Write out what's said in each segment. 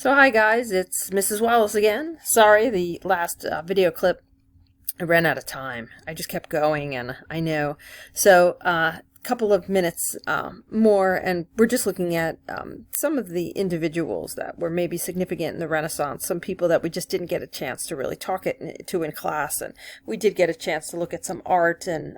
So hi guys, it's Mrs. Wallace again. Sorry, the last video clip, I ran out of time. I just kept going, and I know. So couple of minutes more, and we're just looking at some of the individuals that were maybe significant in the Renaissance, some people that we just didn't get a chance to really to in class, and we did get a chance to look at some art, and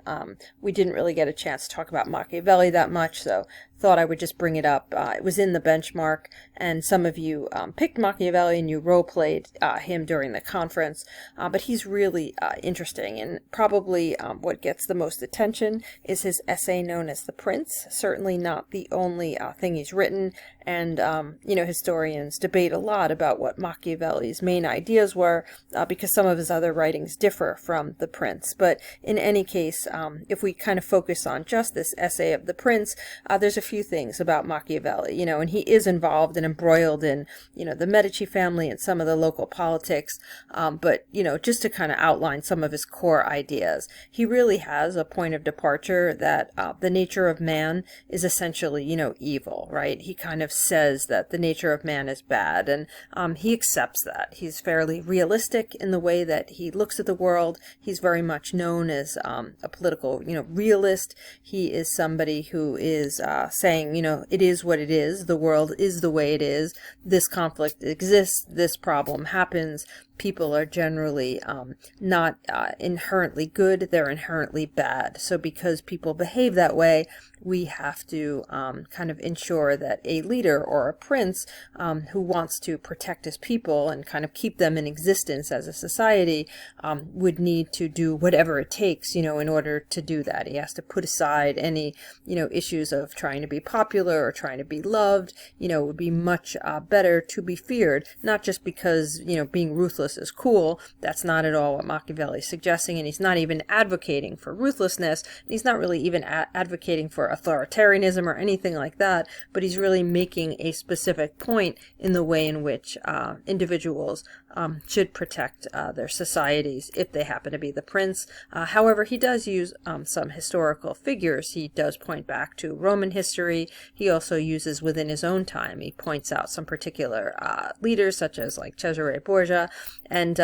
we didn't really get a chance to talk about Machiavelli that much, so thought I would just bring it up. It was in the benchmark, and some of you picked Machiavelli and you role-played him during the conference, but he's really interesting, and probably what gets the most attention is his essay known as The Prince. Certainly not the only thing he's written, and historians debate a lot about what Machiavelli's main ideas were, because some of his other writings differ from The Prince. But in any case, if we kind of focus on just this essay of The Prince, there's a few things about Machiavelli, and he is involved and embroiled in, the Medici family and some of the local politics, but, just to kind of outline some of his core ideas, he really has a point of departure that the nature of man is essentially, evil, right? He kind of says that the nature of man is bad, and he accepts that. He's fairly realistic in the way that he looks at the world. He's very much known as a political, realist. He is somebody who is saying, it is what it is. The world is the way it is. This conflict exists. This problem happens. People are generally not inherently good, they're inherently bad. So because people behave that way, we have to kind of ensure that a leader or a prince who wants to protect his people and kind of keep them in existence as a society would need to do whatever it takes, in order to do that. He has to put aside any, issues of trying to be popular or trying to be loved. It would be much better to be feared, not just because, being ruthless is cool. That's not at all what Machiavelli is suggesting, and he's not even advocating for ruthlessness, and he's not really even advocating for authoritarianism or anything like that, but he's really making a specific point in the way in which individuals should protect their societies if they happen to be the prince. However, he does use some historical figures. He does point back to Roman history. He also uses within his own time. He points out some particular leaders, such as like Cesare Borgia, and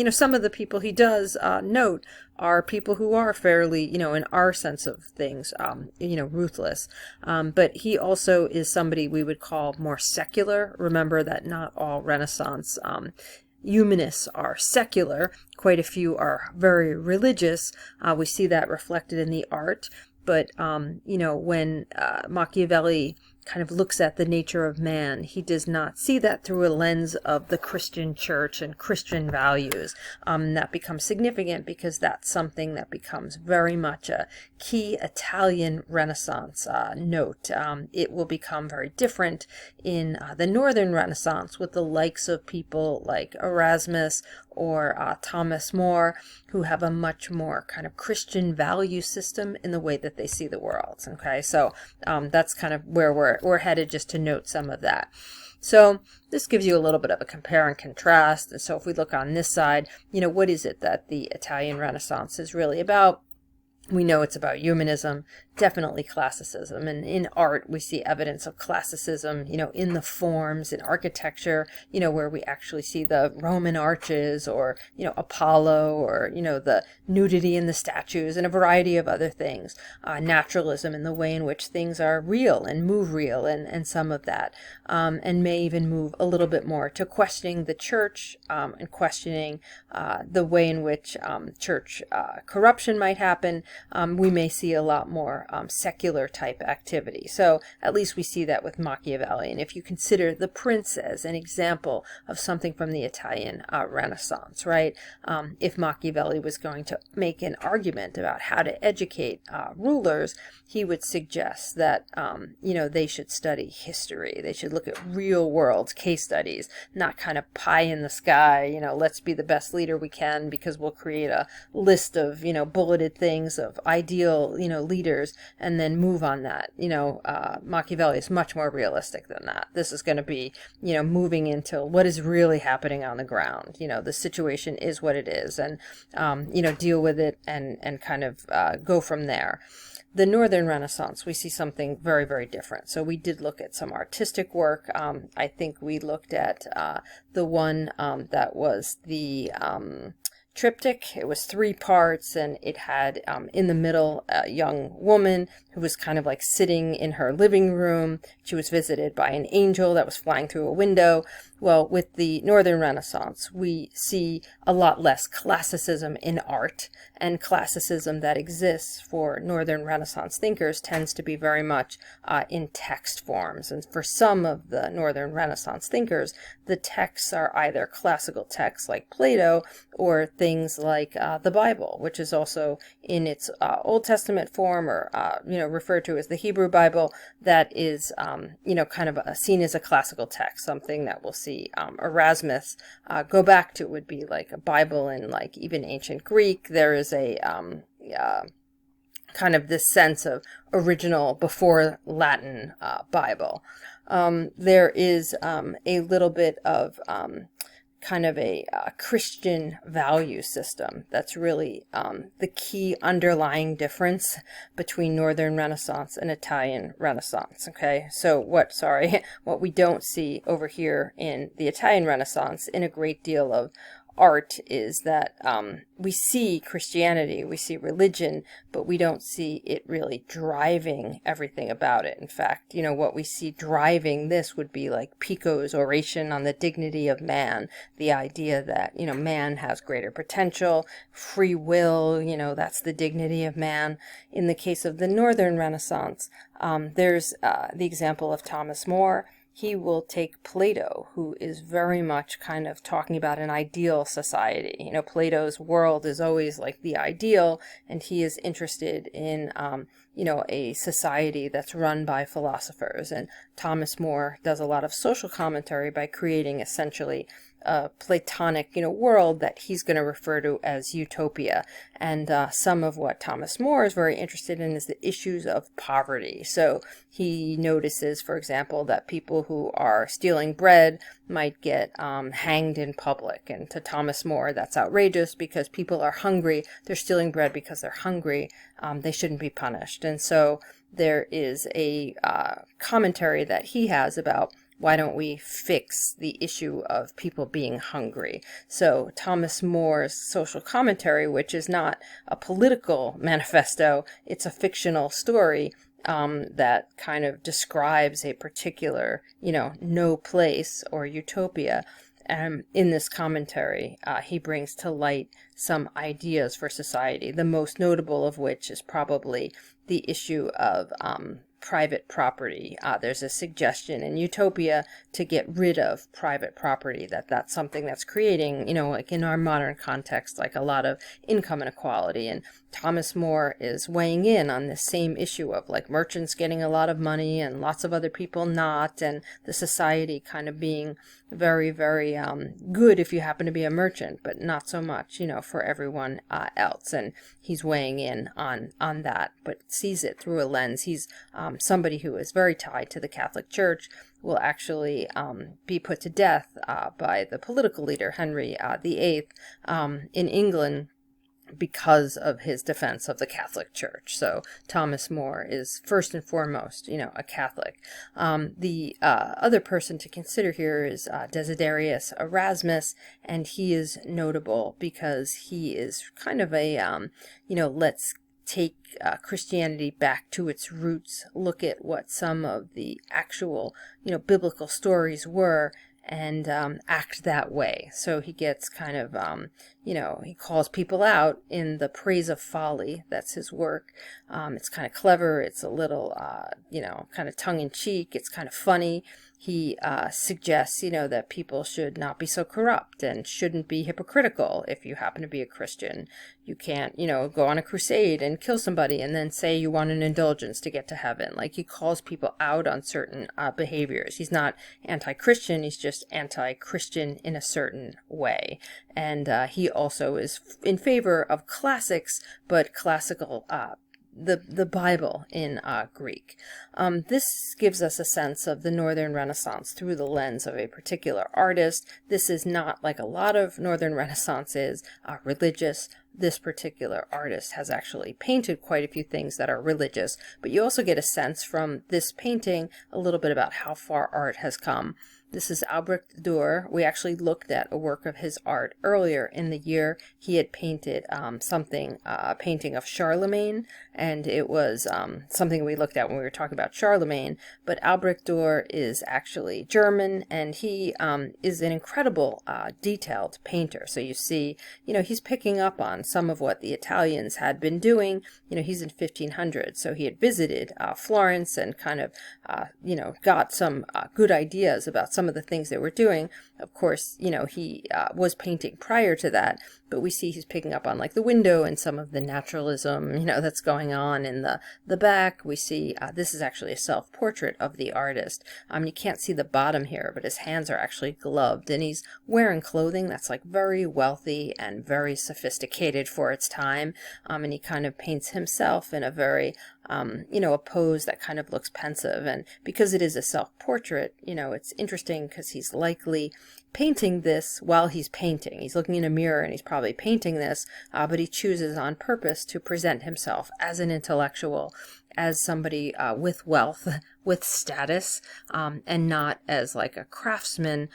some of the people he does note are people who are fairly, in our sense of things, ruthless. But he also is somebody we would call more secular. Remember that not all Renaissance humanists are secular. Quite a few are very religious. We see that reflected in the art. But, when Machiavelli kind of looks at the nature of man, he does not see that through a lens of the Christian church and Christian values. That becomes significant because that's something that becomes very much a key Italian Renaissance note. It will become very different in the Northern Renaissance with the likes of people like Erasmus or Thomas More, who have a much more kind of Christian value system in the way that they see the world. Okay, so that's kind of where we're headed, just to note some of that. So this gives you a little bit of a compare and contrast. And so if we look on this side, what is it that the Italian Renaissance is really about? We know it's about humanism, definitely classicism. And in art, we see evidence of classicism, in the forms, in architecture, where we actually see the Roman arches or, Apollo or, the nudity in the statues and a variety of other things. Naturalism in the way in which things are real and move real and some of that. And may even move a little bit more to questioning the church and questioning the way in which church corruption might happen. We may see a lot more secular type activity. So at least we see that with Machiavelli. And if you consider The Prince as an example of something from the Italian Renaissance, right? If Machiavelli was going to make an argument about how to educate rulers, he would suggest that, they should study history. They should look at real world case studies, not kind of pie in the sky, let's be the best leader we can because we'll create a list of, bulleted things of ideal, leaders and then move on that. Machiavelli is much more realistic than that. This is going to be, moving into what is really happening on the ground. The situation is what it is, and, deal with it and kind of go from there. the Northern Renaissance, we see something very, very different. So we did look at some artistic work. I think we looked at the one that was the triptych. It was 3 parts, and it had in the middle a young woman who was kind of like sitting in her living room. She was visited by an angel that was flying through a window. Well, with the Northern Renaissance, we see a lot less classicism in art, and classicism that exists for Northern Renaissance thinkers tends to be very much in text forms. And for some of the Northern Renaissance thinkers, the texts are either classical texts like Plato, or things like the Bible, which is also in its Old Testament form, or referred to as the Hebrew Bible, that is kind of seen as a classical text, something that we'll see Erasmus go back to. Would be like a Bible in like even ancient Greek. There is a kind of this sense of original before Latin Bible. There is a little bit of kind of a Christian value system that's really the key underlying difference between Northern Renaissance and Italian Renaissance. Okay, so what we don't see over here in the Italian Renaissance in a great deal of art is that we see Christianity, we see religion, but we don't see it really driving everything about it. In fact, what we see driving this would be like Pico's oration on the dignity of man, the idea that, man has greater potential, free will, that's the dignity of man. In the case of the Northern Renaissance, there's the example of Thomas More. He will take Plato, who is very much kind of talking about an ideal society. Plato's world is always like the ideal, and he is interested in, a society that's run by philosophers. And Thomas More does a lot of social commentary by creating essentially a Platonic, world that he's going to refer to as utopia. And some of what Thomas More is very interested in is the issues of poverty. So he notices, for example, that people who are stealing bread might get hanged in public. And to Thomas More, that's outrageous because people are hungry. They're stealing bread because they're hungry. They shouldn't be punished. And so there is a commentary that he has about why don't we fix the issue of people being hungry? So Thomas More's social commentary, which is not a political manifesto, it's a fictional story that kind of describes a particular, no place or utopia. In this commentary, he brings to light some ideas for society, the most notable of which is probably the issue of private property. There's a suggestion in Utopia to get rid of private property, that's something that's creating, like in our modern context, like a lot of income inequality. And Thomas More is weighing in on this same issue of like merchants getting a lot of money and lots of other people not, and the society kind of being very, very good if you happen to be a merchant, but not so much, for everyone else. And he's weighing in on that, but sees it through a lens. He's somebody who is very tied to the Catholic Church, will actually be put to death by the political leader Henry VIII in England because of his defense of the Catholic Church. So Thomas More is first and foremost, a Catholic. The other person to consider here is Desiderius Erasmus, and he is notable because he is kind of a, let's take Christianity back to its roots, look at what some of the actual, biblical stories were, and act that way. So he gets kind of, he calls people out in The Praise of Folly. That's his work. It's kind of clever. It's a little, kind of tongue-in-cheek. It's kind of funny. He suggests, that people should not be so corrupt and shouldn't be hypocritical if you happen to be a Christian. You can't, go on a crusade and kill somebody and then say you want an indulgence to get to heaven. Like, he calls people out on certain behaviors. He's not anti-Christian, he's just anti-Christian in a certain way. And he also is in favor of classics, but classical the Bible in Greek. This gives us a sense of the Northern Renaissance through the lens of a particular artist. This is not, like a lot of Northern Renaissance is, religious. This particular artist has actually painted quite a few things that are religious, but you also get a sense from this painting a little bit about how far art has come. This is Albrecht Dürer. We actually looked at a work of his art earlier in the year. He had painted a painting of Charlemagne, and it was something we looked at when we were talking about Charlemagne. But Albrecht Dürer is actually German, and he is an incredible detailed painter. So you see, he's picking up on some of what the Italians had been doing. He's in 1500, so he had visited Florence and kind of, got some good ideas about some of the things they were doing. Of course, he was painting prior to that, but we see he's picking up on like the window and some of the naturalism, that's going on in the back. We see this is actually a self-portrait of the artist. You can't see the bottom here, but his hands are actually gloved, and he's wearing clothing that's like very wealthy and very sophisticated for its time. And he kind of paints himself in a very a pose that kind of looks pensive. And because it is a self-portrait, it's interesting because he's likely painting this while he's painting. He's looking in a mirror and he's probably painting this, but he chooses on purpose to present himself as an intellectual, as somebody with wealth, with status, and not as like a craftsman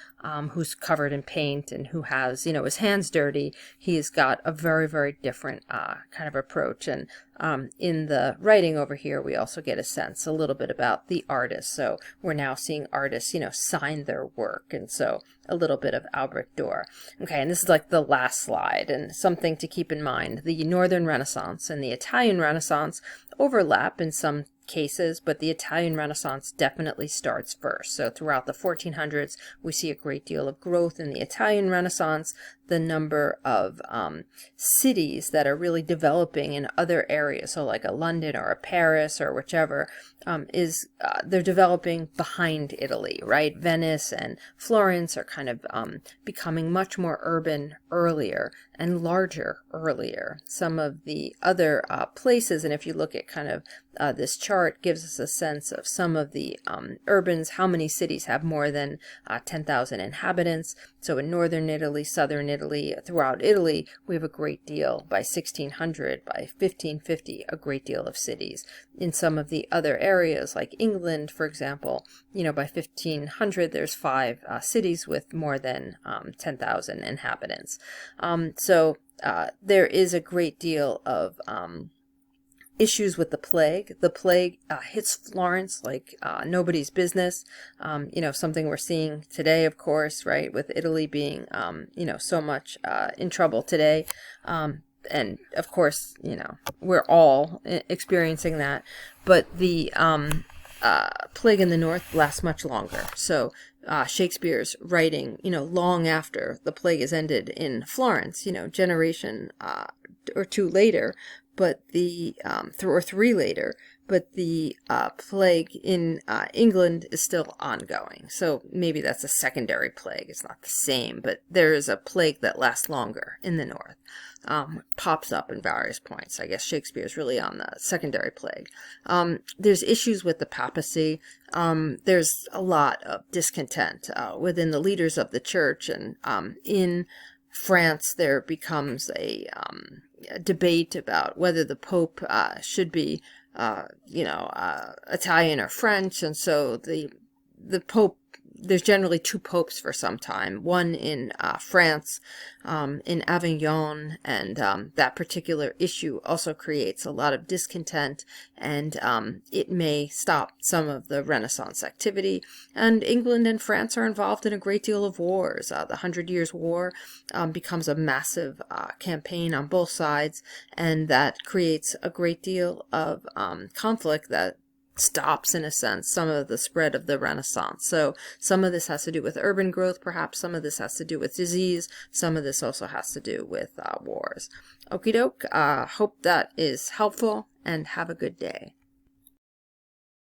who's covered in paint and who has, his hands dirty. He's got a very, very different kind of approach. And in the writing over here, we also get a sense a little bit about the artist. So we're now seeing artists, sign their work. And so a little bit of Albrecht Dürer. Okay, and this is like the last slide, and something to keep in mind. The Northern Renaissance and the Italian Renaissance overlap in some cases, but the Italian Renaissance definitely starts first. So throughout the 1400s, we see a great deal of growth in the Italian Renaissance. The number of cities that are really developing in other areas, so like a London or a Paris or whichever, they're developing behind Italy, right? Venice and Florence are kind of becoming much more urban earlier and larger earlier. Some of the other places, and if you look at kind of this chart, gives us a sense of some of the urbans, how many cities have more than 10,000 inhabitants. So in northern Italy, southern Italy, throughout Italy, we have a great deal. By 1600, by 1550, a great deal of cities. In some of the other areas, like England, for example, by 1500, there's 5 cities with more than 10,000 inhabitants. So there is a great deal of issues with the plague. The plague hits Florence like nobody's business. Something we're seeing today, of course, right, with Italy being, so much in trouble today. And of course, we're all experiencing that. But the plague in the north lasts much longer. So Shakespeare's writing, long after the plague has ended in Florence, generation or two later, but the or 3 later, but the plague in England is still ongoing. So maybe that's a secondary plague. It's not the same, but there is a plague that lasts longer in the north. Pops up in various points. I guess Shakespeare's really on the secondary plague. There's issues with the papacy. There's a lot of discontent within the leaders of the church, and in France there becomes a debate about whether the Pope should be Italian or French, and so the Pope, there's generally 2 popes for some time, one in France, in Avignon, and that particular issue also creates a lot of discontent, and it may stop some of the Renaissance activity. And England and France are involved in a great deal of wars. The 100 Years' War becomes a massive campaign on both sides, and that creates a great deal of conflict that stops, in a sense, some of the spread of the Renaissance. So some of this has to do with urban growth, perhaps some of this has to do with disease, some of this also has to do with wars. Okie doke, hope that is helpful, and have a good day.